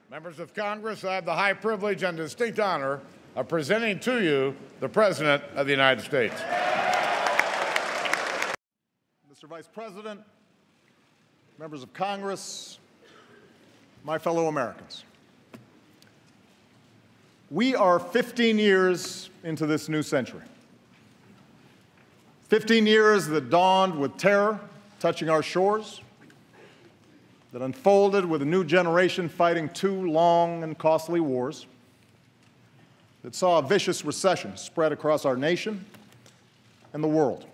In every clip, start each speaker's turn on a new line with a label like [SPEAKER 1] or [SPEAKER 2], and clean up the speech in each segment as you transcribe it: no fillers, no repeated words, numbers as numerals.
[SPEAKER 1] Members of Congress, I have the high privilege and distinct honor of presenting to you the President of the United States.
[SPEAKER 2] Mr. Vice President, members of Congress, my fellow Americans. We are 15 years into this new century. 15 years that dawned with terror touching our shores, that unfolded with a new generation fighting two long and costly wars, that saw a vicious recession spread across our nation and the world.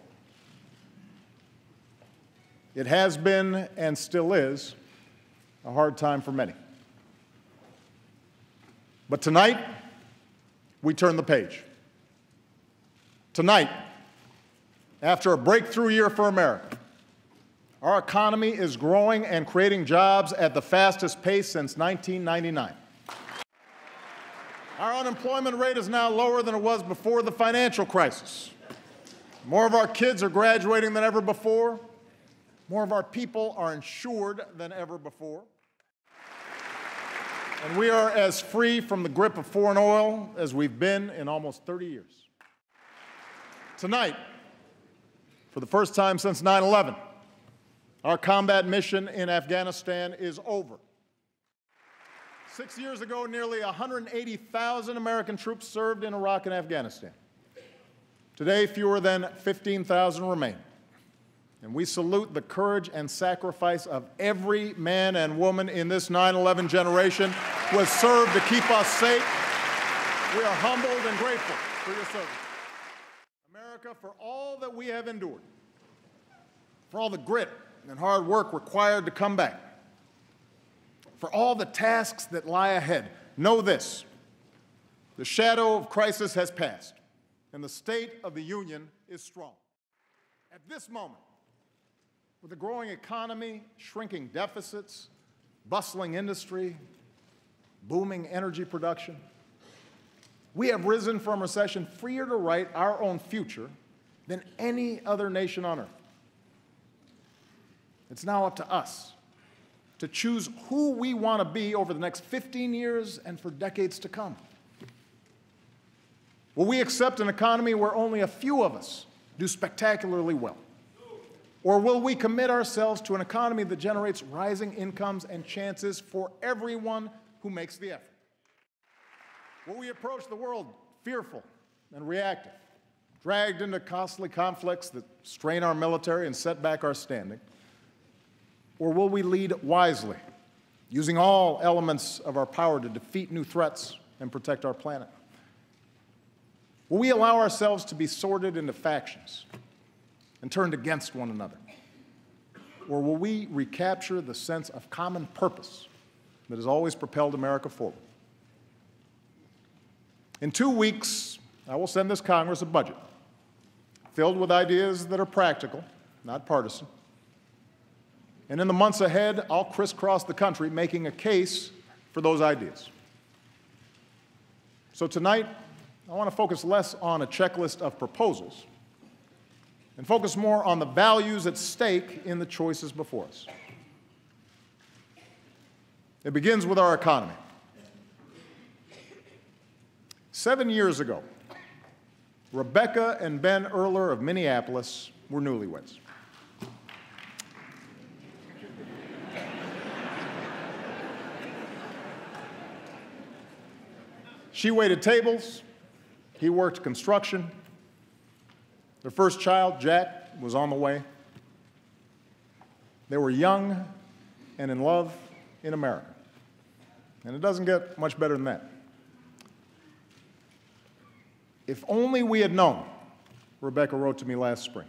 [SPEAKER 2] It has been and still is a hard time for many. But tonight, we turn the page. Tonight, after a breakthrough year for America, our economy is growing and creating jobs at the fastest pace since 1999. Our unemployment rate is now lower than it was before the financial crisis. More of our kids are graduating than ever before. More of our people are insured than ever before. And we are as free from the grip of foreign oil as we've been in almost 30 years. Tonight, for the first time since 9/11, our combat mission in Afghanistan is over. 6 years ago, nearly 180,000 American troops served in Iraq and Afghanistan. Today, fewer than 15,000 remain. And we salute the courage and sacrifice of every man and woman in this 9/11 generation who has served to keep us safe. We are humbled and grateful for your service. America, for all that we have endured, for all the grit and hard work required to come back, for all the tasks that lie ahead, know this: the shadow of crisis has passed, and the state of the union is strong. At this moment, with a growing economy, shrinking deficits, bustling industry, booming energy production, we have risen from recession freer to write our own future than any other nation on earth. It's now up to us to choose who we want to be over the next 15 years and for decades to come. Will we accept an economy where only a few of us do spectacularly well? Or will we commit ourselves to an economy that generates rising incomes and chances for everyone who makes the effort? Will we approach the world fearful and reactive, dragged into costly conflicts that strain our military and set back our standing? Or will we lead wisely, using all elements of our power to defeat new threats and protect our planet? Will we allow ourselves to be sorted into factions and turned against one another? Or will we recapture the sense of common purpose that has always propelled America forward? In 2 weeks, I will send this Congress a budget filled with ideas that are practical, not partisan. And in the months ahead, I'll crisscross the country making a case for those ideas. So tonight, I want to focus less on a checklist of proposals and focus more on the values at stake in the choices before us. It begins with our economy. 7 years ago, Rebecca and Ben Earler of Minneapolis were newlyweds. She waited tables, he worked construction. Their first child, Jack, was on the way. They were young and in love in America. And it doesn't get much better than that. If only we had known, Rebecca wrote to me last spring,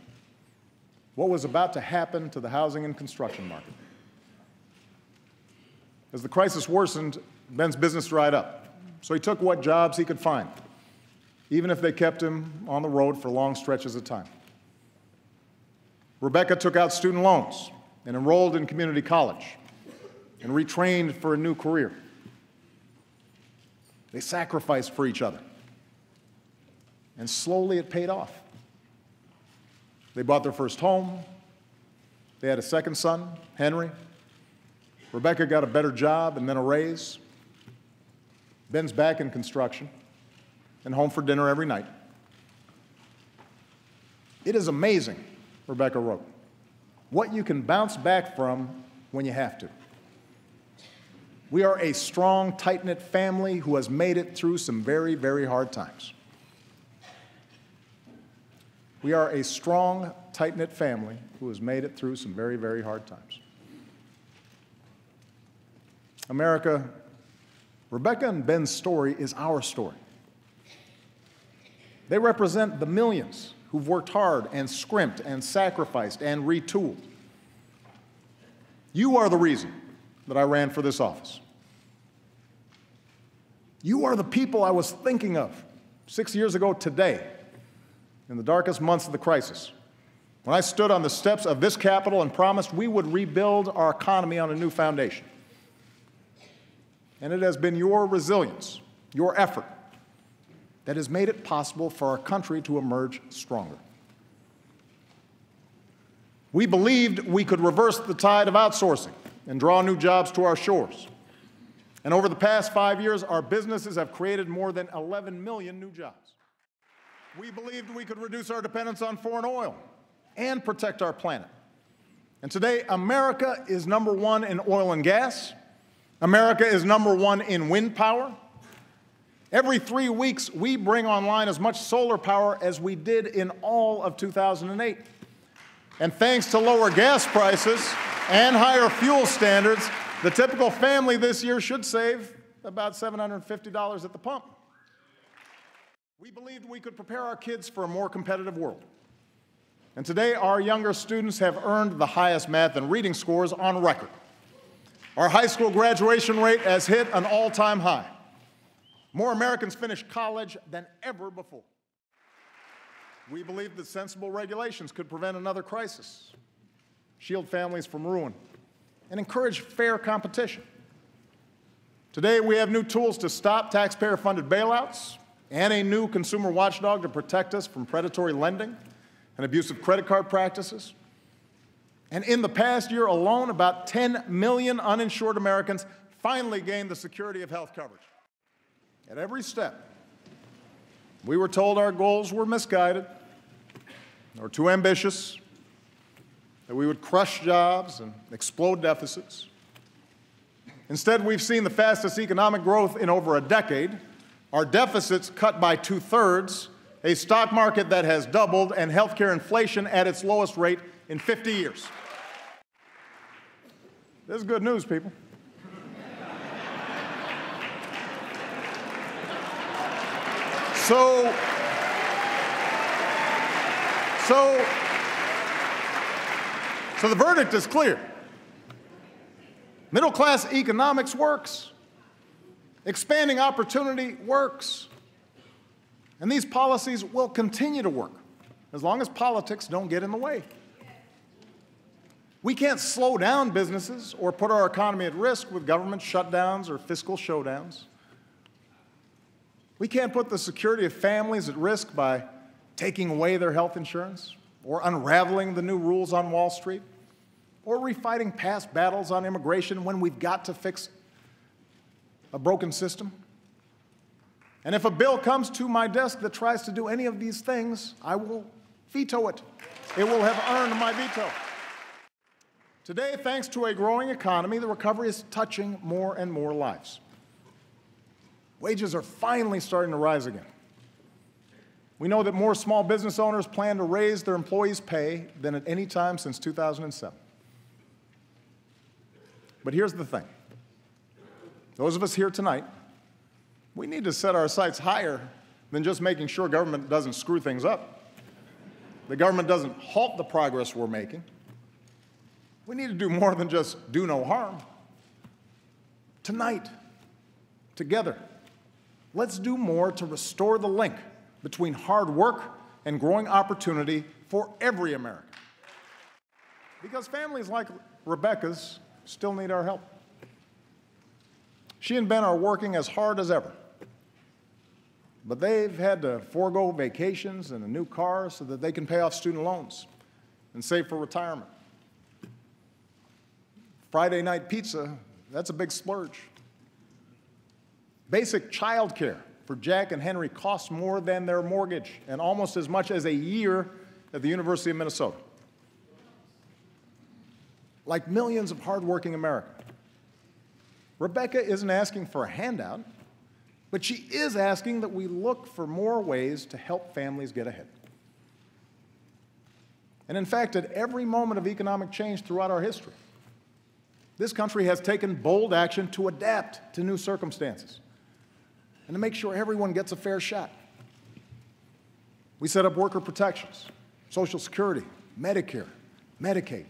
[SPEAKER 2] what was about to happen to the housing and construction market. As the crisis worsened, Ben's business dried up. So he took what jobs he could find, even if they kept him on the road for long stretches of time. Rebecca took out student loans and enrolled in community college and retrained for a new career. They sacrificed for each other. And slowly it paid off. They bought their first home. They had a second son, Henry. Rebecca got a better job and then a raise. Ben's back in construction and home for dinner every night. It is amazing, Rebecca wrote, what you can bounce back from when you have to. We are a strong, tight-knit family who has made it through some very, very hard times. We are a strong, tight-knit family who has made it through some very, very hard times. America, Rebecca and Ben's story is our story. They represent the millions who've worked hard and scrimped and sacrificed and retooled. You are the reason that I ran for this office. You are the people I was thinking of 6 years ago today, in the darkest months of the crisis, when I stood on the steps of this Capitol and promised we would rebuild our economy on a new foundation. And it has been your resilience, your effort, that has made it possible for our country to emerge stronger. We believed we could reverse the tide of outsourcing and draw new jobs to our shores. And over the past 5 years, our businesses have created more than 11 million new jobs. We believed we could reduce our dependence on foreign oil and protect our planet. And today, America is #1 in oil and gas. America is #1 in wind power. Every 3 weeks, we bring online as much solar power as we did in all of 2008. And thanks to lower gas prices and higher fuel standards, the typical family this year should save about $750 at the pump. We believed we could prepare our kids for a more competitive world. And today, our younger students have earned the highest math and reading scores on record. Our high school graduation rate has hit an all-time high. More Americans finish college than ever before. We believe that sensible regulations could prevent another crisis, shield families from ruin, and encourage fair competition. Today, we have new tools to stop taxpayer-funded bailouts and a new consumer watchdog to protect us from predatory lending and abusive credit card practices. And in the past year alone, about 10 million uninsured Americans finally gained the security of health coverage. At every step, we were told our goals were misguided or too ambitious, that we would crush jobs and explode deficits. Instead, we've seen the fastest economic growth in over a decade, our deficits cut by 2/3, a stock market that has doubled, and healthcare inflation at its lowest rate in 50 years. This is good news, people. So the verdict is clear. Middle-class economics works. Expanding opportunity works. And these policies will continue to work as long as politics don't get in the way. We can't slow down businesses or put our economy at risk with government shutdowns or fiscal showdowns. We can't put the security of families at risk by taking away their health insurance or unraveling the new rules on Wall Street or refighting past battles on immigration when we've got to fix a broken system. And if a bill comes to my desk that tries to do any of these things, I will veto it. It will have earned my veto. Today, thanks to a growing economy, the recovery is touching more and more lives. Wages are finally starting to rise again. We know that more small business owners plan to raise their employees' pay than at any time since 2007. But here's the thing. Those of us here tonight, we need to set our sights higher than just making sure government doesn't screw things up. The government doesn't halt the progress we're making. We need to do more than just do no harm. Tonight, together, let's do more to restore the link between hard work and growing opportunity for every American. Because families like Rebecca's still need our help. She and Ben are working as hard as ever, but they've had to forego vacations and a new car so that they can pay off student loans and save for retirement. Friday night pizza, that's a big splurge. Basic child care for Jack and Henry costs more than their mortgage and almost as much as a year at the University of Minnesota. Like millions of hardworking Americans, Rebecca isn't asking for a handout, but she is asking that we look for more ways to help families get ahead. And in fact, at every moment of economic change throughout our history, this country has taken bold action to adapt to new circumstances and to make sure everyone gets a fair shot. We set up worker protections, Social Security, Medicare, Medicaid,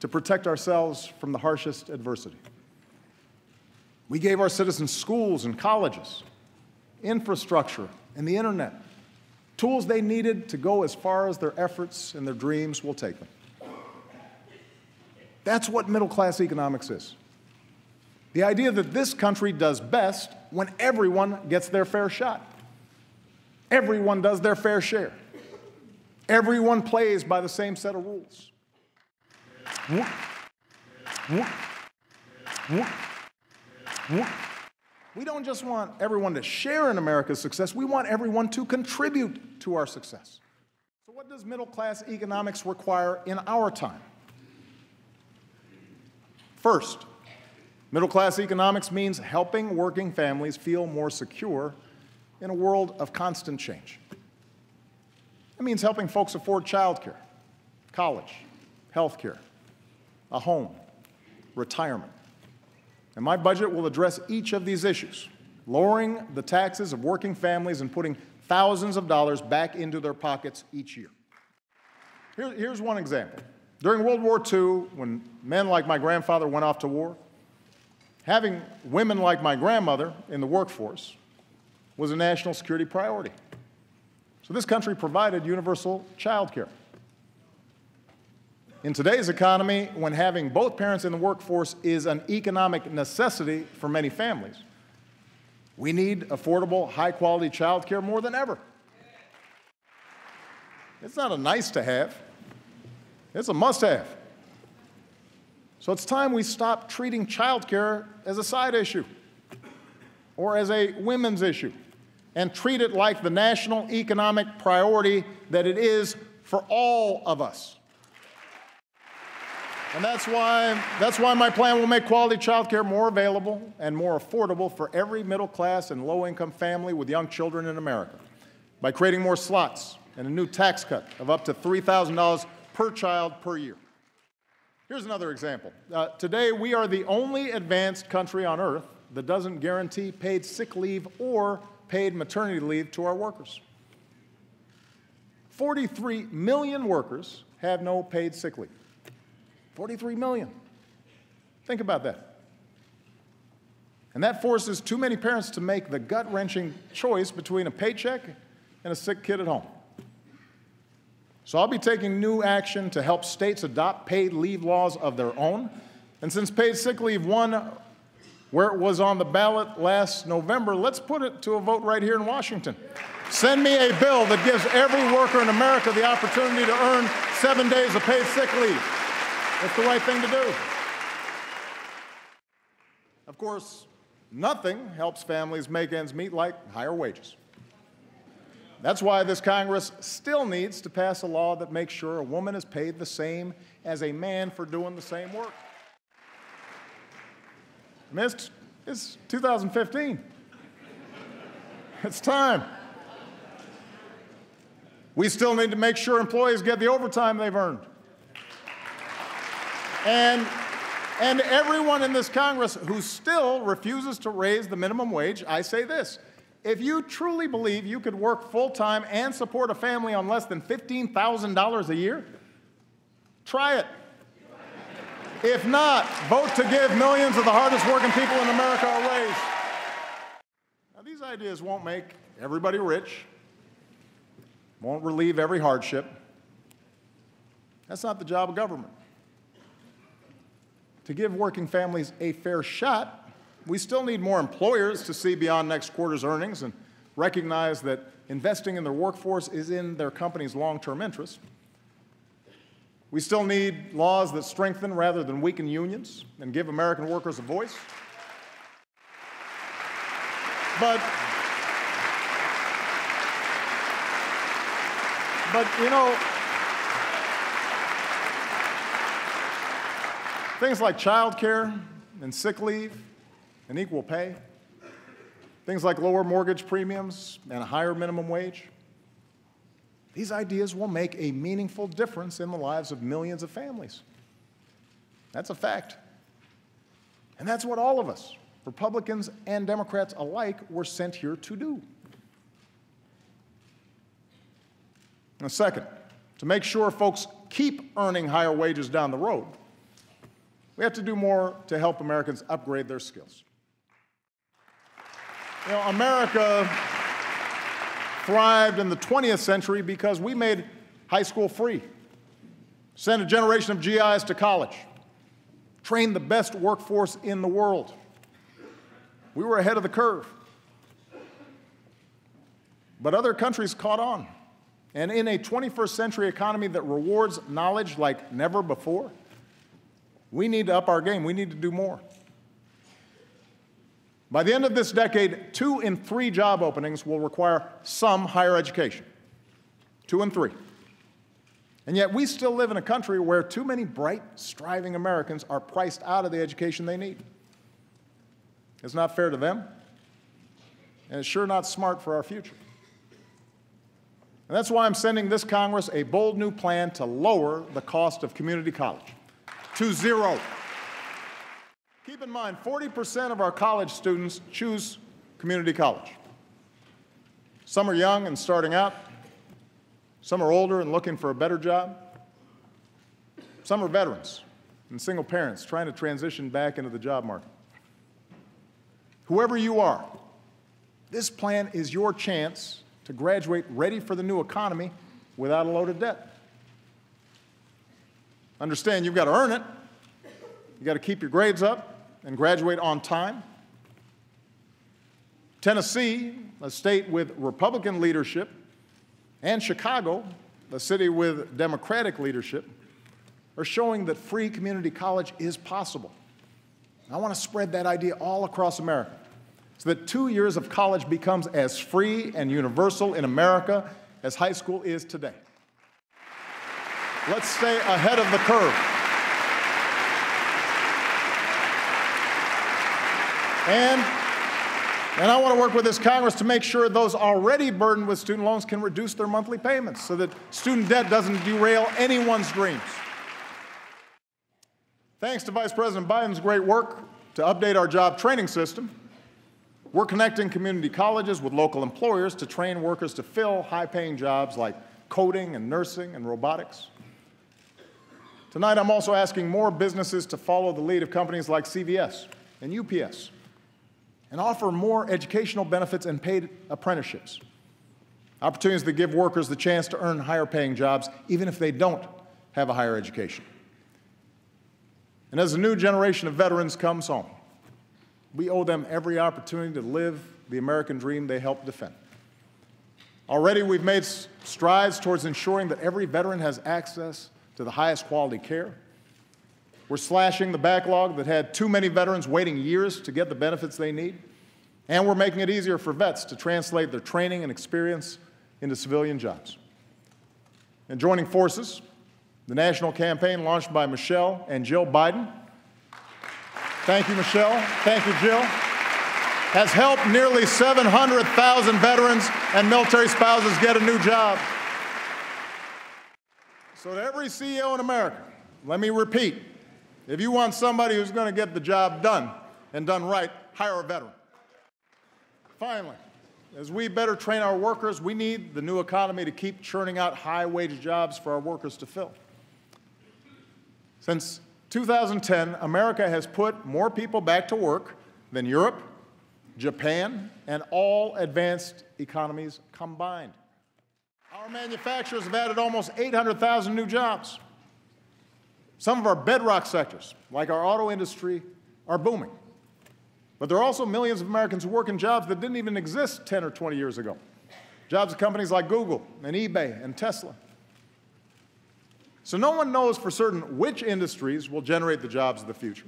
[SPEAKER 2] to protect ourselves from the harshest adversity. We gave our citizens schools and colleges, infrastructure, and the internet, tools they needed to go as far as their efforts and their dreams will take them. That's what middle-class economics is. The idea that this country does best when everyone gets their fair shot. Everyone does their fair share. Everyone plays by the same set of rules. We don't just want everyone to share in America's success, we want everyone to contribute to our success. So what does middle-class economics require in our time? First, middle-class economics means helping working families feel more secure in a world of constant change. It means helping folks afford childcare, college, health care, a home, retirement. And my budget will address each of these issues, lowering the taxes of working families and putting thousands of dollars back into their pockets each year. Here's one example. During World War II, when men like my grandfather went off to war, having women like my grandmother in the workforce was a national security priority. So this country provided universal child care. In today's economy, when having both parents in the workforce is an economic necessity for many families, we need affordable, high-quality child care more than ever. It's not a nice to have. It's a must-have. So it's time we stop treating child care as a side issue or as a women's issue and treat it like the national economic priority that it is for all of us. And that's why my plan will make quality child care more available and more affordable for every middle-class and low-income family with young children in America by creating more slots and a new tax cut of up to $3,000 per child per year. Here's another example. Today, we are the only advanced country on earth that doesn't guarantee paid sick leave or paid maternity leave to our workers. 43 million workers have no paid sick leave. 43 million. Think about that. And that forces too many parents to make the gut-wrenching choice between a paycheck and a sick kid at home. So I'll be taking new action to help states adopt paid leave laws of their own. And since paid sick leave won where it was on the ballot last November, let's put it to a vote right here in Washington. Send me a bill that gives every worker in America the opportunity to earn 7 days of paid sick leave. That's the right thing to do. Of course, nothing helps families make ends meet like higher wages. That's why this Congress still needs to pass a law that makes sure a woman is paid the same as a man for doing the same work. I mean, it's 2015. It's time. We still need to make sure employees get the overtime they've earned. And everyone in this Congress who still refuses to raise the minimum wage, I say this. If you truly believe you could work full-time and support a family on less than $15,000 a year, try it. If not, vote to give millions of the hardest working people in America a raise. Now, these ideas won't make everybody rich, won't relieve every hardship. That's not the job of government. To give working families a fair shot, we still need more employers to see beyond next quarter's earnings and recognize that investing in their workforce is in their company's long-term interest. We still need laws that strengthen rather than weaken unions and give American workers a voice. But you know, things like child care and sick leave and equal pay, things like lower mortgage premiums and a higher minimum wage, these ideas will make a meaningful difference in the lives of millions of families. That's a fact. And that's what all of us, Republicans and Democrats alike, were sent here to do. And second, to make sure folks keep earning higher wages down the road, we have to do more to help Americans upgrade their skills. You know, America thrived in the 20th century because we made high school free, sent a generation of GIs to college, trained the best workforce in the world. We were ahead of the curve. But other countries caught on. And in a 21st century economy that rewards knowledge like never before, we need to up our game. We need to do more. By the end of this decade, 2 in 3 job openings will require some higher education. 2 in 3. And yet we still live in a country where too many bright, striving Americans are priced out of the education they need. It's not fair to them, and it's sure not smart for our future. And that's why I'm sending this Congress a bold new plan to lower the cost of community college to 0. Keep in mind, 40% of our college students choose community college. Some are young and starting out. Some are older and looking for a better job. Some are veterans and single parents trying to transition back into the job market. Whoever you are, this plan is your chance to graduate ready for the new economy without a load of debt. Understand, you've got to earn it. You've got to keep your grades up and graduate on time. Tennessee, a state with Republican leadership, and Chicago, a city with Democratic leadership, are showing that free community college is possible. I want to spread that idea all across America so that 2 years of college becomes as free and universal in America as high school is today. Let's stay ahead of the curve. And I want to work with this Congress to make sure those already burdened with student loans can reduce their monthly payments so that student debt doesn't derail anyone's dreams. Thanks to Vice President Biden's great work to update our job training system, we're connecting community colleges with local employers to train workers to fill high-paying jobs like coding and nursing and robotics. Tonight, I'm also asking more businesses to follow the lead of companies like CVS and UPS and offer more educational benefits and paid apprenticeships, opportunities that give workers the chance to earn higher-paying jobs even if they don't have a higher education. And as a new generation of veterans comes home, we owe them every opportunity to live the American dream they helped defend. Already, we've made strides towards ensuring that every veteran has access to the highest quality care. We're slashing the backlog that had too many veterans waiting years to get the benefits they need. And we're making it easier for vets to translate their training and experience into civilian jobs. And joining forces, the national campaign launched by Michelle and Jill Biden, thank you, Michelle, thank you, Jill, has helped nearly 700,000 veterans and military spouses get a new job. So to every CEO in America, let me repeat, if you want somebody who's going to get the job done and done right, hire a veteran. Finally, as we better train our workers, we need the new economy to keep churning out high-wage jobs for our workers to fill. Since 2010, America has put more people back to work than Europe, Japan, and all advanced economies combined. Our manufacturers have added almost 800,000 new jobs. Some of our bedrock sectors, like our auto industry, are booming. But there are also millions of Americans who work in jobs that didn't even exist 10 or 20 years ago. Jobs at companies like Google and eBay and Tesla. So no one knows for certain which industries will generate the jobs of the future.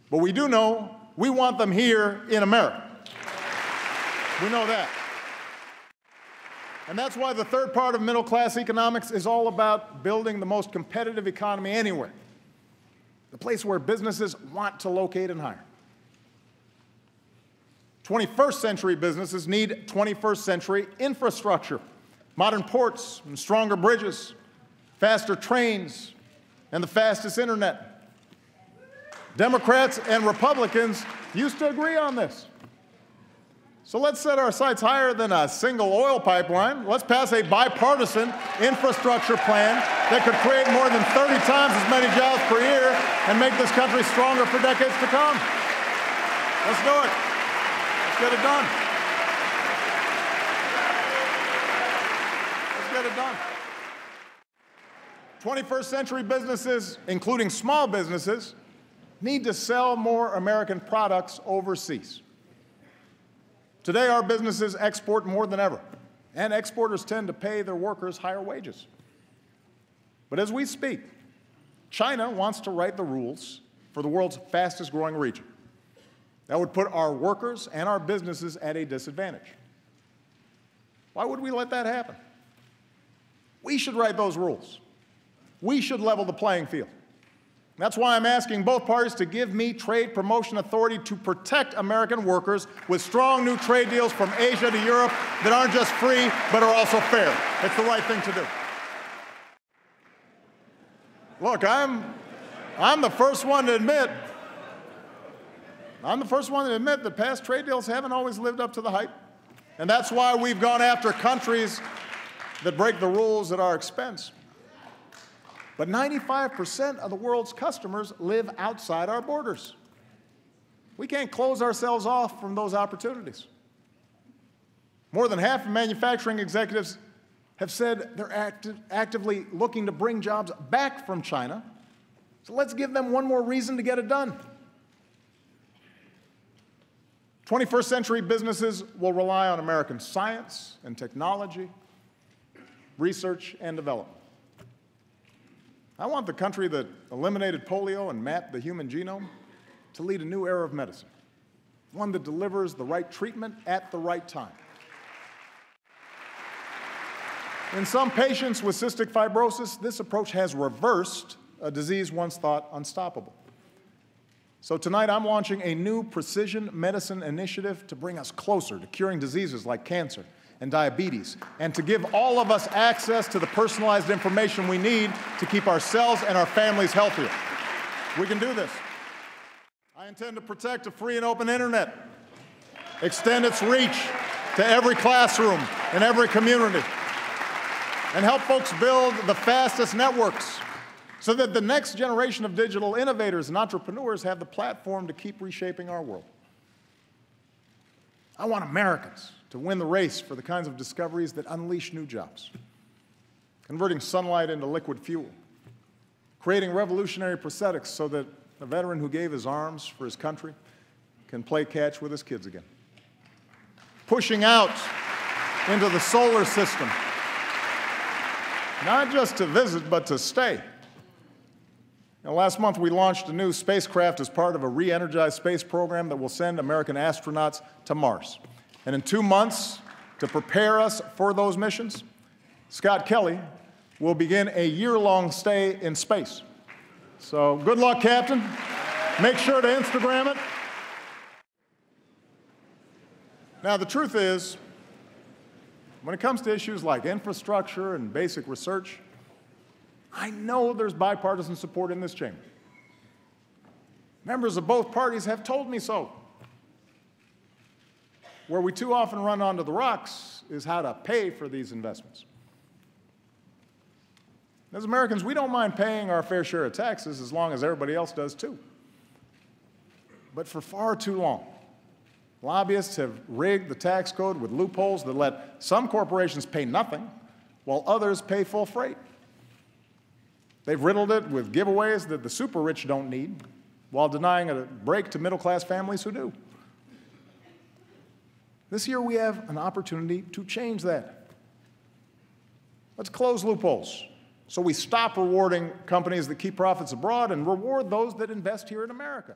[SPEAKER 2] But we do know we want them here in America. We know that. And that's why the third part of middle-class economics is all about building the most competitive economy anywhere, the place where businesses want to locate and hire. 21st century businesses need 21st century infrastructure, modern ports and stronger bridges, faster trains, and the fastest internet. Democrats and Republicans used to agree on this. So let's set our sights higher than a single oil pipeline. Let's pass a bipartisan infrastructure plan that could create more than 30 times as many jobs per year and make this country stronger for decades to come. Let's do it. Let's get it done. Let's get it done. 21st century businesses, including small businesses, need to sell more American products overseas. Today, our businesses export more than ever, and exporters tend to pay their workers higher wages. But as we speak, China wants to write the rules for the world's fastest-growing region. That would put our workers and our businesses at a disadvantage. Why would we let that happen? We should write those rules. We should level the playing field. That's why I'm asking both parties to give me trade promotion authority to protect American workers with strong new trade deals from Asia to Europe that aren't just free, but are also fair. It's the right thing to do. Look, I'm the first one to admit that past trade deals haven't always lived up to the hype. And that's why we've gone after countries that break the rules at our expense. But 95% of the world's customers live outside our borders. We can't close ourselves off from those opportunities. More than half of manufacturing executives have said they're actively looking to bring jobs back from China. So let's give them one more reason to get it done. 21st century businesses will rely on American science and technology, research and development. I want the country that eliminated polio and mapped the human genome to lead a new era of medicine, one that delivers the right treatment at the right time. In some patients with cystic fibrosis, this approach has reversed a disease once thought unstoppable. So tonight I'm launching a new precision medicine initiative to bring us closer to curing diseases like cancer and diabetes, and to give all of us access to the personalized information we need to keep ourselves and our families healthier. We can do this. I intend to protect a free and open internet, extend its reach to every classroom and every community, and help folks build the fastest networks so that the next generation of digital innovators and entrepreneurs have the platform to keep reshaping our world. I want Americans to win the race for the kinds of discoveries that unleash new jobs, converting sunlight into liquid fuel, creating revolutionary prosthetics so that a veteran who gave his arms for his country can play catch with his kids again, pushing out into the solar system, not just to visit, but to stay. Last month, we launched a new spacecraft as part of a re-energized space program that will send American astronauts to Mars. And in 2 months, to prepare us for those missions, Scott Kelly will begin a year-long stay in space. So good luck, Captain. Make sure to Instagram it. Now, the truth is, when it comes to issues like infrastructure and basic research, I know there's bipartisan support in this chamber. Members of both parties have told me so. Where we too often run onto the rocks is how to pay for these investments. As Americans, we don't mind paying our fair share of taxes as long as everybody else does too. But for far too long, lobbyists have rigged the tax code with loopholes that let some corporations pay nothing while others pay full freight. They've riddled it with giveaways that the super rich don't need while denying a break to middle-class families who do. This year we have an opportunity to change that. Let's close loopholes so we stop rewarding companies that keep profits abroad and reward those that invest here in America.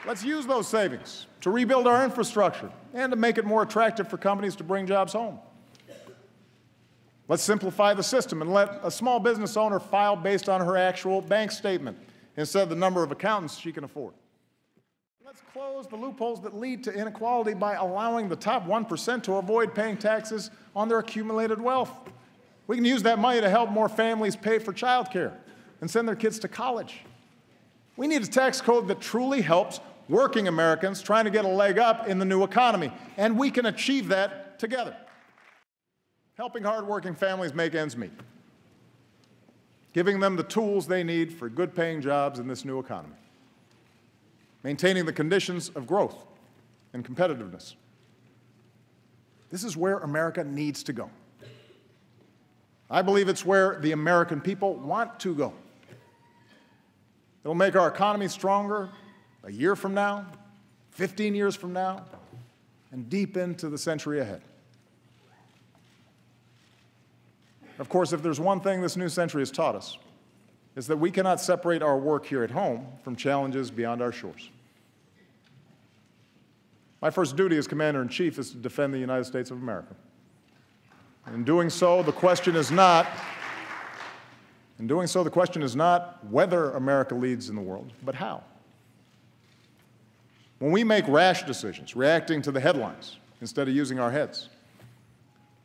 [SPEAKER 2] Let's use those savings to rebuild our infrastructure and to make it more attractive for companies to bring jobs home. Let's simplify the system and let a small business owner file based on her actual bank statement instead of the number of accountants she can afford. Let's close the loopholes that lead to inequality by allowing the top 1% to avoid paying taxes on their accumulated wealth. We can use that money to help more families pay for child care and send their kids to college. We need a tax code that truly helps working Americans trying to get a leg up in the new economy, and we can achieve that together. Helping hardworking families make ends meet, giving them the tools they need for good-paying jobs in this new economy, maintaining the conditions of growth and competitiveness. This is where America needs to go. I believe it's where the American people want to go. It'll make our economy stronger a year from now, 15 years from now, and deep into the century ahead. Of course, if there's one thing this new century has taught us, it's that we cannot separate our work here at home from challenges beyond our shores. My first duty as Commander-in-Chief is to defend the United States of America. In doing so, the question is not whether America leads in the world, but how. When we make rash decisions, reacting to the headlines instead of using our heads,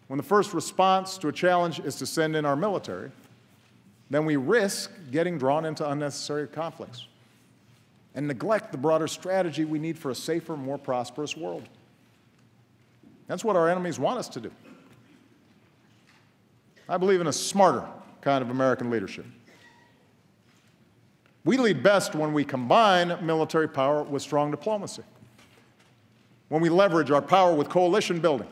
[SPEAKER 2] when the first response to a challenge is to send in our military, then we risk getting drawn into unnecessary conflicts and neglect the broader strategy we need for a safer, more prosperous world. That's what our enemies want us to do. I believe in a smarter kind of American leadership. We lead best when we combine military power with strong diplomacy, when we leverage our power with coalition building,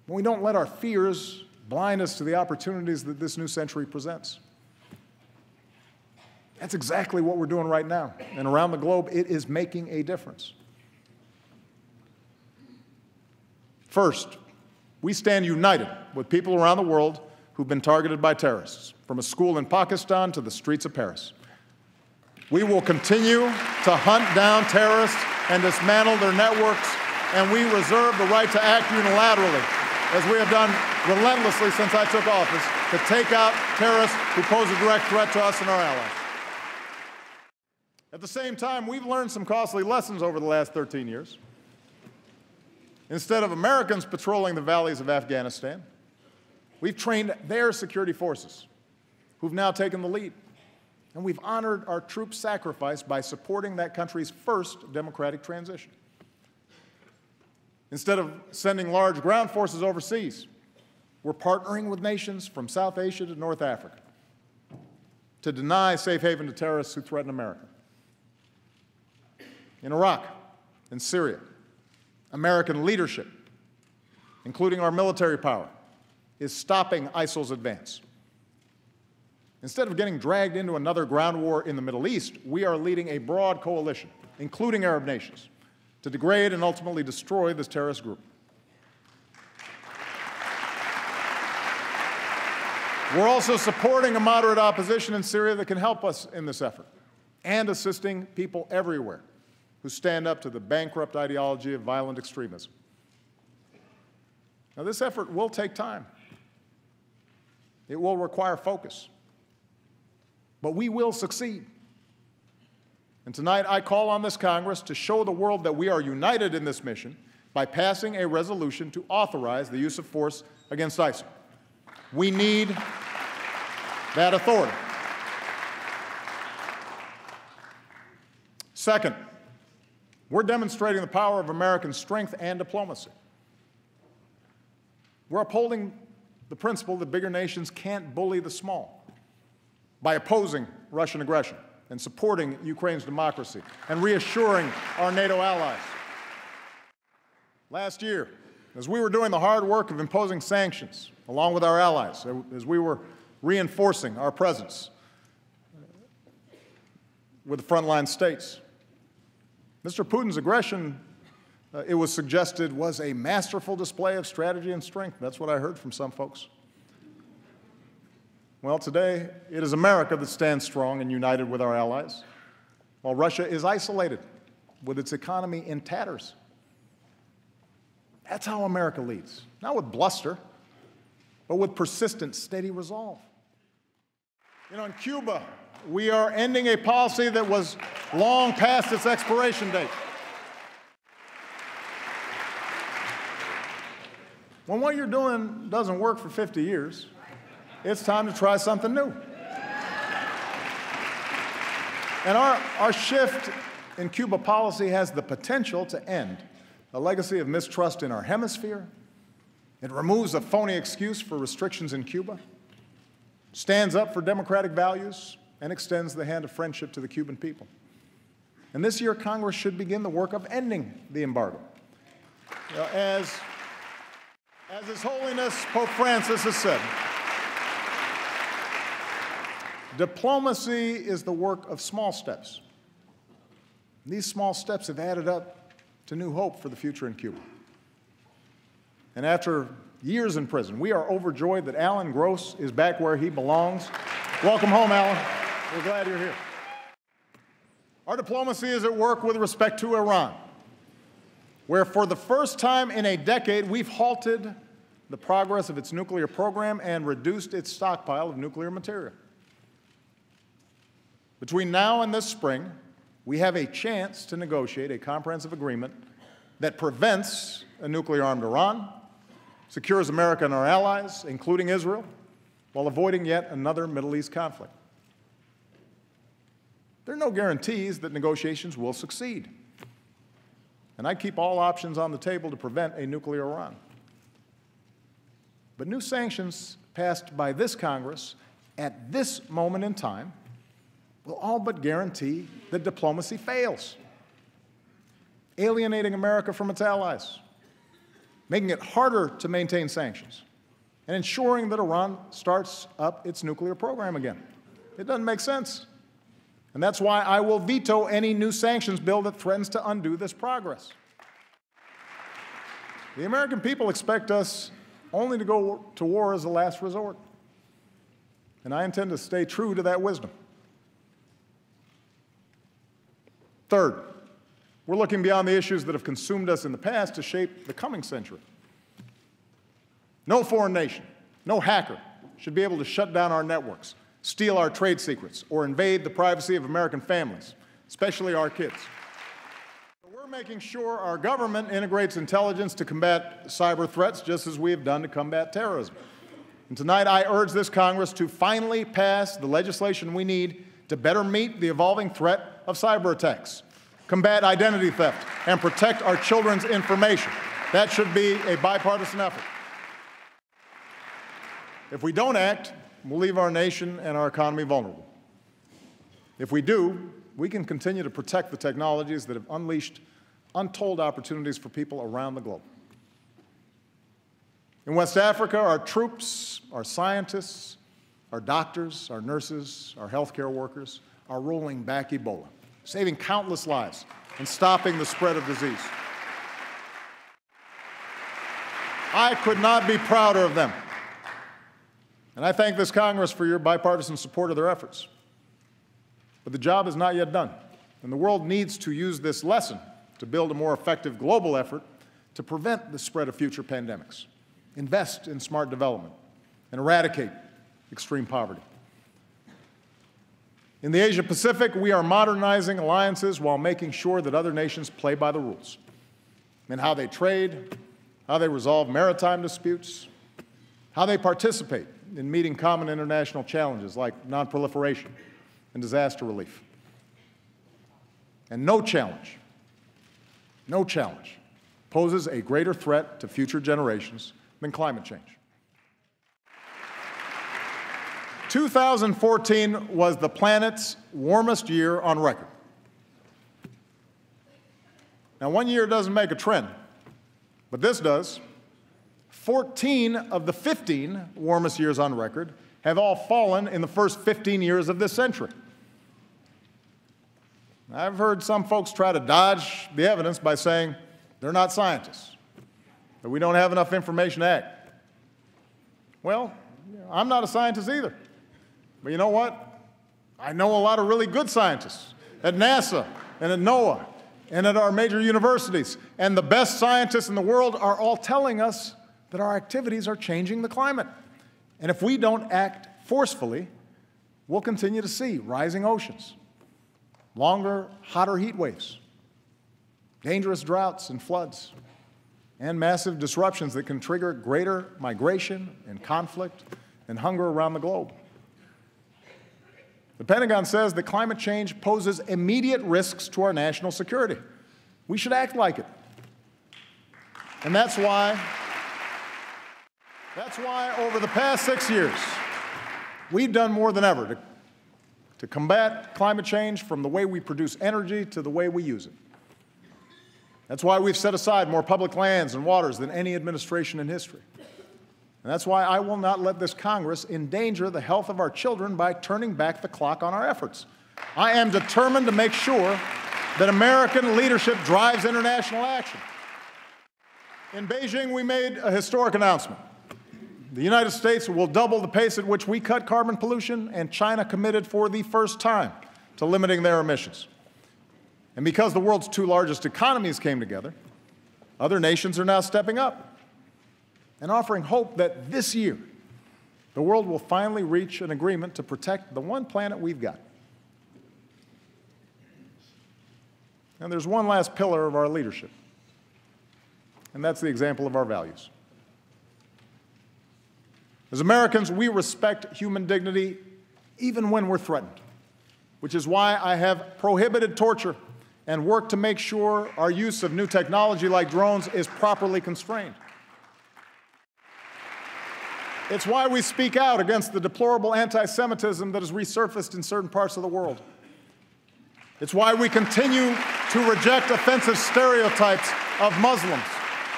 [SPEAKER 2] when we don't let our fears blind us to the opportunities that this new century presents. That's exactly what we're doing right now. And around the globe, it is making a difference. First, we stand united with people around the world who've been targeted by terrorists, from a school in Pakistan to the streets of Paris. We will continue to hunt down terrorists and dismantle their networks, and we reserve the right to act unilaterally, as we have done relentlessly since I took office, to take out terrorists who pose a direct threat to us and our allies. At the same time, we've learned some costly lessons over the last 13 years. Instead of Americans patrolling the valleys of Afghanistan, we've trained their security forces, who've now taken the lead. And we've honored our troops' sacrifice by supporting that country's first democratic transition. Instead of sending large ground forces overseas, we're partnering with nations from South Asia to North Africa to deny safe haven to terrorists who threaten America. In Iraq and Syria, American leadership, including our military power, is stopping ISIL's advance. Instead of getting dragged into another ground war in the Middle East, we are leading a broad coalition, including Arab nations, to degrade and ultimately destroy this terrorist group. We're also supporting a moderate opposition in Syria that can help us in this effort, and assisting people everywhere who stand up to the bankrupt ideology of violent extremism. Now, this effort will take time. It will require focus. But we will succeed. And tonight, I call on this Congress to show the world that we are united in this mission by passing a resolution to authorize the use of force against ISIL. We need that authority. Second, we're demonstrating the power of American strength and diplomacy. We're upholding the principle that bigger nations can't bully the small by opposing Russian aggression and supporting Ukraine's democracy and reassuring our NATO allies. Last year, as we were doing the hard work of imposing sanctions along with our allies, as we were reinforcing our presence with the frontline states, Mr. Putin's aggression, it was suggested, was a masterful display of strategy and strength. That's what I heard from some folks. Well, today, it is America that stands strong and united with our allies, while Russia is isolated with its economy in tatters. That's how America leads, not with bluster, but with persistent, steady resolve. You know, in Cuba, we are ending a policy that was long past its expiration date. When what you're doing doesn't work for 50 years, it's time to try something new. And our shift in Cuba policy has the potential to end a legacy of mistrust in our hemisphere. It removes a phony excuse for restrictions in Cuba, stands up for democratic values, and extends the hand of friendship to the Cuban people. And this year, Congress should begin the work of ending the embargo. You know, as His Holiness Pope Francis has said, diplomacy is the work of small steps. These small steps have added up to new hope for the future in Cuba. And after years in prison, we are overjoyed that Alan Gross is back where he belongs. Welcome home, Alan. We're glad you're here. Our diplomacy is at work with respect to Iran, where for the first time in a decade, we've halted the progress of its nuclear program and reduced its stockpile of nuclear material. Between now and this spring, we have a chance to negotiate a comprehensive agreement that prevents a nuclear-armed Iran, secures America and our allies, including Israel, while avoiding yet another Middle East conflict. There are no guarantees that negotiations will succeed, and I keep all options on the table to prevent a nuclear Iran. But new sanctions passed by this Congress at this moment in time will all but guarantee that diplomacy fails, alienating America from its allies, making it harder to maintain sanctions, and ensuring that Iran starts up its nuclear program again. It doesn't make sense. And that's why I will veto any new sanctions bill that threatens to undo this progress. The American people expect us only to go to war as a last resort, and I intend to stay true to that wisdom. Third, we're looking beyond the issues that have consumed us in the past to shape the coming century. No foreign nation, no hacker should be able to shut down our networks, steal our trade secrets, or invade the privacy of American families, especially our kids. We're making sure our government integrates intelligence to combat cyber threats, just as we have done to combat terrorism. And tonight, I urge this Congress to finally pass the legislation we need to better meet the evolving threat of cyber attacks, combat identity theft, and protect our children's information. That should be a bipartisan effort. If we don't act, we'll leave our nation and our economy vulnerable. If we do, we can continue to protect the technologies that have unleashed untold opportunities for people around the globe. In West Africa, our troops, our scientists, our doctors, our nurses, our healthcare workers are rolling back Ebola, saving countless lives and stopping the spread of disease. I could not be prouder of them. And I thank this Congress for your bipartisan support of their efforts. But the job is not yet done, and the world needs to use this lesson to build a more effective global effort to prevent the spread of future pandemics, invest in smart development, and eradicate extreme poverty. In the Asia-Pacific, we are modernizing alliances while making sure that other nations play by the rules in how they trade, how they resolve maritime disputes, how they participate in meeting common international challenges like nonproliferation and disaster relief. And no challenge poses a greater threat to future generations than climate change. 2014 was the planet's warmest year on record. Now, one year doesn't make a trend, but this does. 14 of the 15 warmest years on record have all fallen in the first 15 years of this century. I've heard some folks try to dodge the evidence by saying they're not scientists, that we don't have enough information to act. Well, I'm not a scientist either. But you know what? I know a lot of really good scientists at NASA and at NOAA and at our major universities. And the best scientists in the world are all telling us that our activities are changing the climate. And if we don't act forcefully, we'll continue to see rising oceans, longer, hotter heat waves, dangerous droughts and floods, and massive disruptions that can trigger greater migration and conflict and hunger around the globe. The Pentagon says that climate change poses immediate risks to our national security. We should act like it. And that's why over the past 6 years, we've done more than ever to combat climate change, from the way we produce energy to the way we use it. That's why we've set aside more public lands and waters than any administration in history. And that's why I will not let this Congress endanger the health of our children by turning back the clock on our efforts. I am determined to make sure that American leadership drives international action. In Beijing, we made a historic announcement. The United States will double the pace at which we cut carbon pollution, and China committed for the first time to limiting their emissions. And because the world's two largest economies came together, other nations are now stepping up and offering hope that this year the world will finally reach an agreement to protect the one planet we've got. And there's one last pillar of our leadership, and that's the example of our values. As Americans, we respect human dignity even when we're threatened, which is why I have prohibited torture and worked to make sure our use of new technology like drones is properly constrained. It's why we speak out against the deplorable anti-Semitism that has resurfaced in certain parts of the world. It's why we continue to reject offensive stereotypes of Muslims,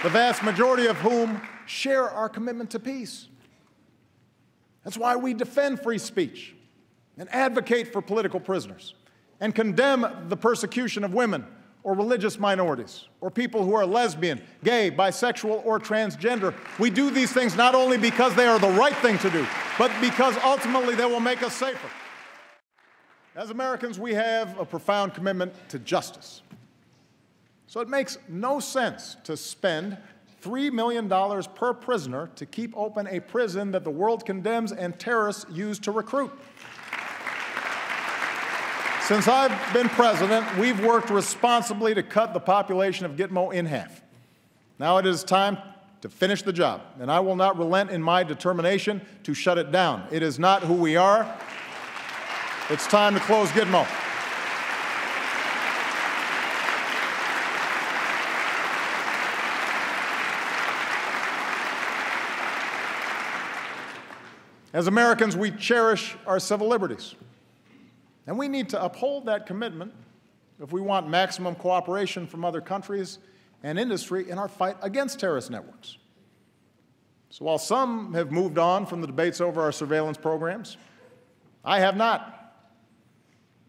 [SPEAKER 2] the vast majority of whom share our commitment to peace. That's why we defend free speech and advocate for political prisoners and condemn the persecution of women or religious minorities or people who are lesbian, gay, bisexual, or transgender. We do these things not only because they are the right thing to do, but because ultimately they will make us safer. As Americans, we have a profound commitment to justice. So it makes no sense to spend $3 million per prisoner to keep open a prison that the world condemns and terrorists use to recruit. Since I've been president, we've worked responsibly to cut the population of Gitmo in half. Now it is time to finish the job, and I will not relent in my determination to shut it down. It is not who we are. It's time to close Gitmo. As Americans, we cherish our civil liberties. And we need to uphold that commitment if we want maximum cooperation from other countries and industry in our fight against terrorist networks. So while some have moved on from the debates over our surveillance programs, I have not.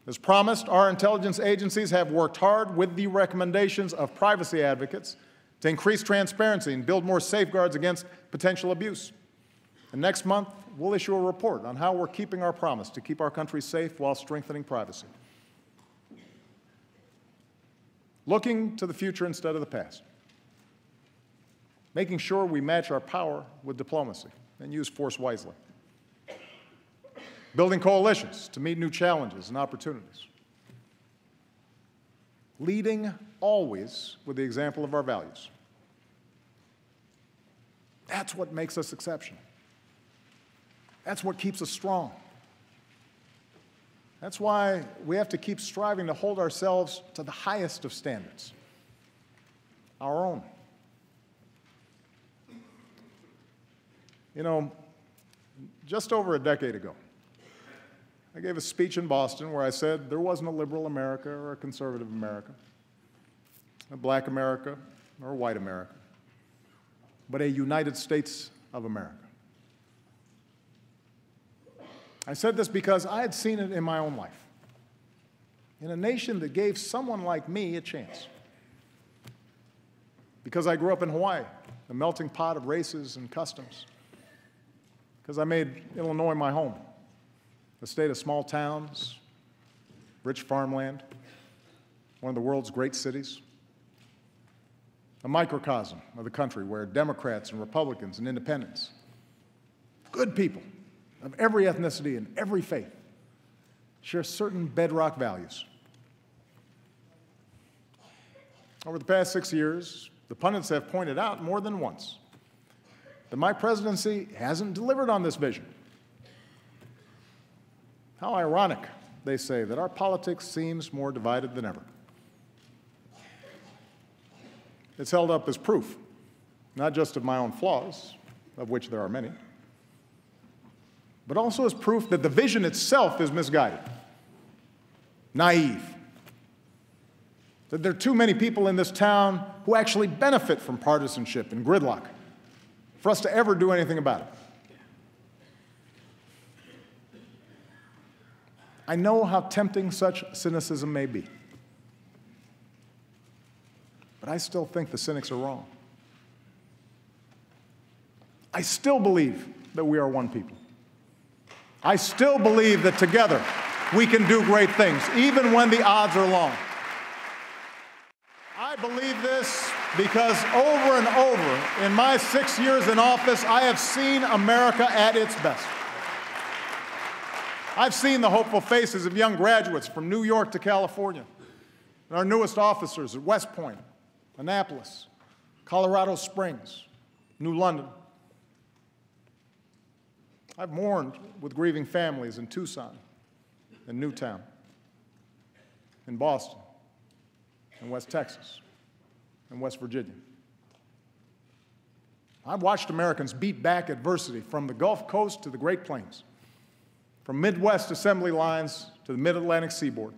[SPEAKER 2] As promised, our intelligence agencies have worked hard with the recommendations of privacy advocates to increase transparency and build more safeguards against potential abuse. And next month, we'll issue a report on how we're keeping our promise to keep our country safe while strengthening privacy. Looking to the future instead of the past. Making sure we match our power with diplomacy and use force wisely. Building coalitions to meet new challenges and opportunities. Leading always with the example of our values. That's what makes us exceptional. That's what keeps us strong. That's why we have to keep striving to hold ourselves to the highest of standards, our own. You know, just over a decade ago, I gave a speech in Boston where I said there wasn't a liberal America or a conservative America, a black America or a white America, but a United States of America. I said this because I had seen it in my own life, in a nation that gave someone like me a chance. Because I grew up in Hawaii, a melting pot of races and customs. Because I made Illinois my home, a state of small towns, rich farmland, one of the world's great cities, a microcosm of the country where Democrats and Republicans and independents, good people of every ethnicity and every faith, share certain bedrock values. Over the past 6 years, the pundits have pointed out more than once that my presidency hasn't delivered on this vision. How ironic, they say, that our politics seems more divided than ever. It's held up as proof, not just of my own flaws, of which there are many, but also as proof that the vision itself is misguided, naive, that there are too many people in this town who actually benefit from partisanship and gridlock for us to ever do anything about it. I know how tempting such cynicism may be, but I still think the cynics are wrong. I still believe that we are one people. I still believe that together we can do great things, even when the odds are long. I believe this because over and over in my 6 years in office, I have seen America at its best. I've seen the hopeful faces of young graduates from New York to California, and our newest officers at West Point, Annapolis, Colorado Springs, New London. I've mourned with grieving families in Tucson, in Newtown, in Boston, in West Texas, in West Virginia. I've watched Americans beat back adversity from the Gulf Coast to the Great Plains, from Midwest assembly lines to the Mid-Atlantic seaboard.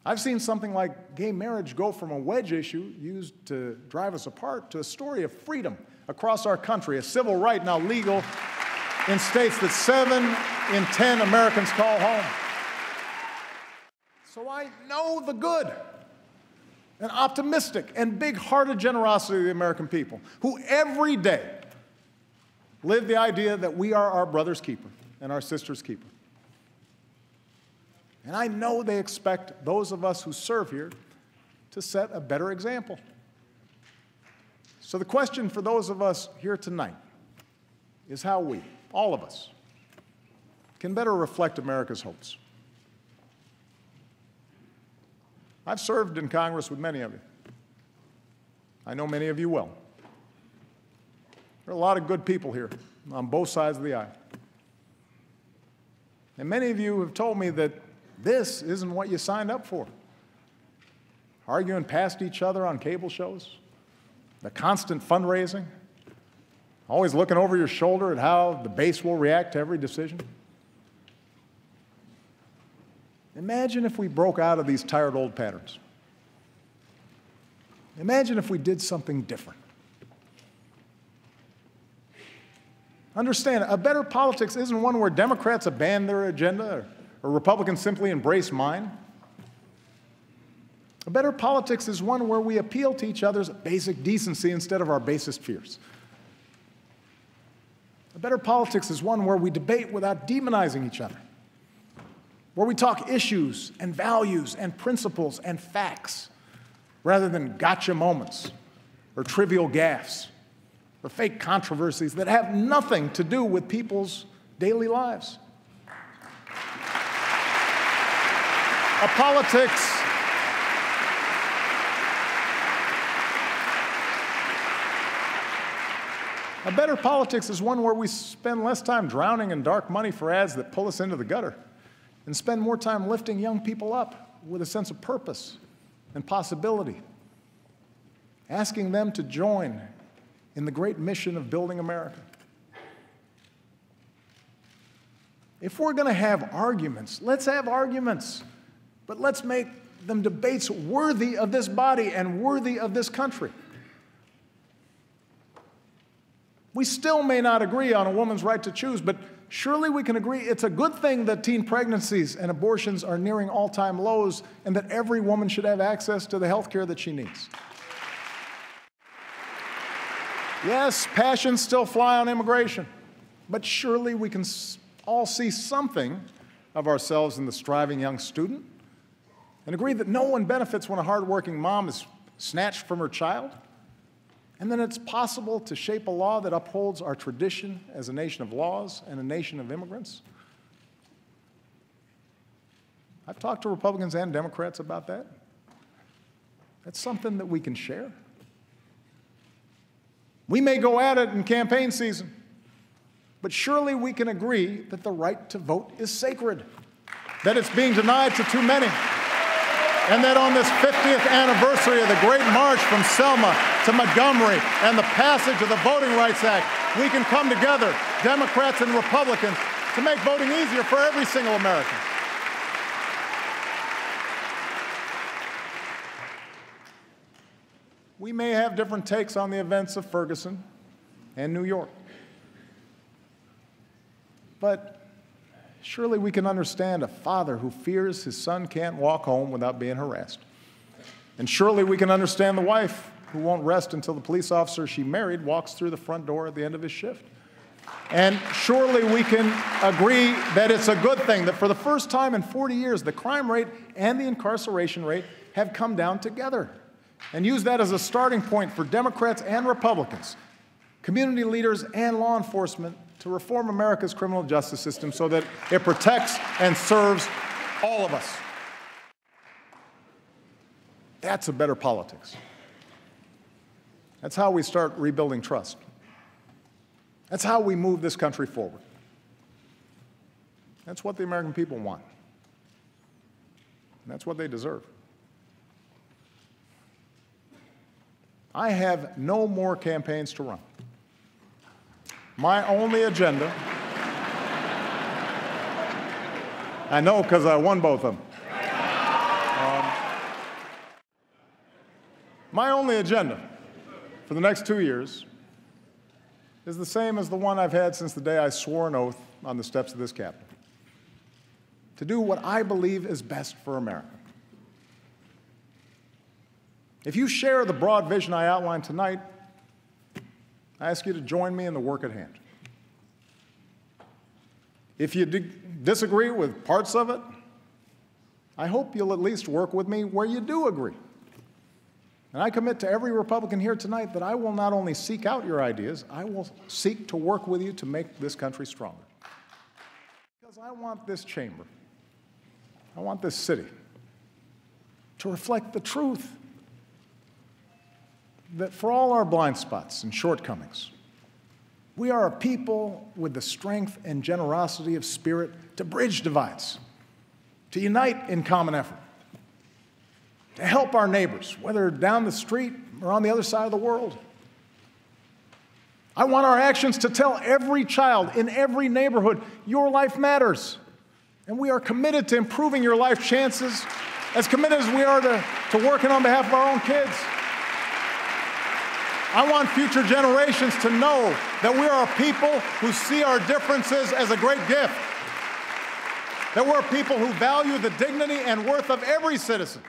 [SPEAKER 2] I've seen something like gay marriage go from a wedge issue used to drive us apart to a story of freedom across our country, a civil right now legal in states that 7 in 10 Americans call home. So I know the good and optimistic and big-hearted generosity of the American people, who every day live the idea that we are our brother's keeper and our sister's keeper. And I know they expect those of us who serve here to set a better example. So the question for those of us here tonight is how we, all of us, can better reflect America's hopes. I've served in Congress with many of you. I know many of you well. There are a lot of good people here on both sides of the aisle. And many of you have told me that this isn't what you signed up for. Arguing past each other on cable shows, the constant fundraising, always looking over your shoulder at how the base will react to every decision. Imagine if we broke out of these tired old patterns. Imagine if we did something different. Understand, a better politics isn't one where Democrats abandon their agenda or Republicans simply embrace mine. A better politics is one where we appeal to each other's basic decency instead of our basest fears. A better politics is one where we debate without demonizing each other, where we talk issues and values and principles and facts rather than gotcha moments or trivial gaffes or fake controversies that have nothing to do with people's daily lives. A better politics is one where we spend less time drowning in dark money for ads that pull us into the gutter and spend more time lifting young people up with a sense of purpose and possibility, asking them to join in the great mission of building America. If we're going to have arguments, let's have arguments, but let's make them debates worthy of this body and worthy of this country. We still may not agree on a woman's right to choose, but surely we can agree it's a good thing that teen pregnancies and abortions are nearing all-time lows and that every woman should have access to the health care that she needs. Yes, passions still fly on immigration, but surely we can all see something of ourselves in the striving young student and agree that no one benefits when a hardworking mom is snatched from her child, and that it's possible to shape a law that upholds our tradition as a nation of laws and a nation of immigrants? I've talked to Republicans and Democrats about that. That's something that we can share. We may go at it in campaign season, but surely we can agree that the right to vote is sacred, that it's being denied to too many, and that on this 50th anniversary of the Great March from Selma to Montgomery and the passage of the Voting Rights Act, we can come together, Democrats and Republicans, to make voting easier for every single American. We may have different takes on the events of Ferguson and New York, but surely we can understand a father who fears his son can't walk home without being harassed. And surely we can understand the wife who won't rest until the police officer she married walks through the front door at the end of his shift. And surely we can agree that it's a good thing that for the first time in 40 years, the crime rate and the incarceration rate have come down together. And use that as a starting point for Democrats and Republicans, community leaders and law enforcement to reform America's criminal justice system so that it protects and serves all of us. That's a better politics. That's how we start rebuilding trust. That's how we move this country forward. That's what the American people want. And that's what they deserve. I have no more campaigns to run. My only agenda, I know because I won both of them. My only agenda for the next 2 years is the same as the one I've had since the day I swore an oath on the steps of this Capitol: to do what I believe is best for America. If you share the broad vision I outlined tonight, I ask you to join me in the work at hand. If you disagree with parts of it, I hope you'll at least work with me where you do agree. And I commit to every Republican here tonight that I will not only seek out your ideas, I will seek to work with you to make this country stronger. Because I want this chamber, I want this city to reflect the truth that for all our blind spots and shortcomings, we are a people with the strength and generosity of spirit to bridge divides, to unite in common effort, to help our neighbors, whether down the street or on the other side of the world. I want our actions to tell every child in every neighborhood, your life matters. And we are committed to improving your life chances, as committed as we are to working on behalf of our own kids. I want future generations to know that we are a people who see our differences as a great gift, that we're a people who value the dignity and worth of every citizen,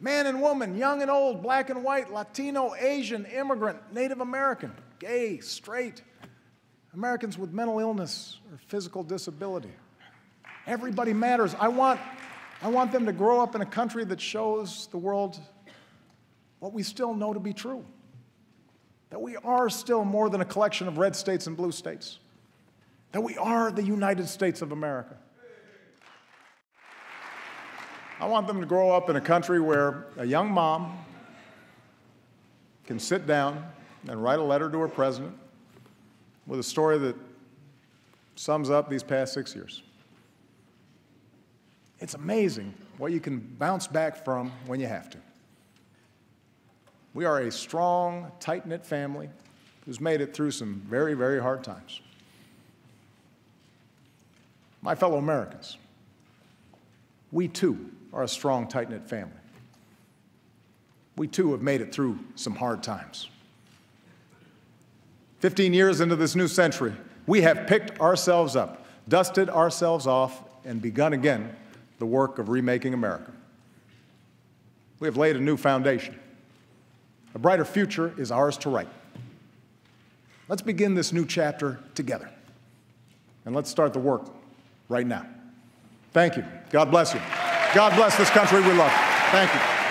[SPEAKER 2] man and woman, young and old, black and white, Latino, Asian, immigrant, Native American, gay, straight, Americans with mental illness or physical disability. Everybody matters. I want them to grow up in a country that shows the world what we still know to be true, that we are still more than a collection of red states and blue states, that we are the United States of America. I want them to grow up in a country where a young mom can sit down and write a letter to her president with a story that sums up these past 6 years. It's amazing what you can bounce back from when you have to. We are a strong, tight-knit family who's made it through some very, very hard times. My fellow Americans, we too are a strong, tight-knit family. We too have made it through some hard times. 15 years into this new century, we have picked ourselves up, dusted ourselves off, and begun again the work of remaking America. We have laid a new foundation. A brighter future is ours to write. Let's begin this new chapter together. And let's start the work right now. Thank you. God bless you. God bless this country we love. Thank you.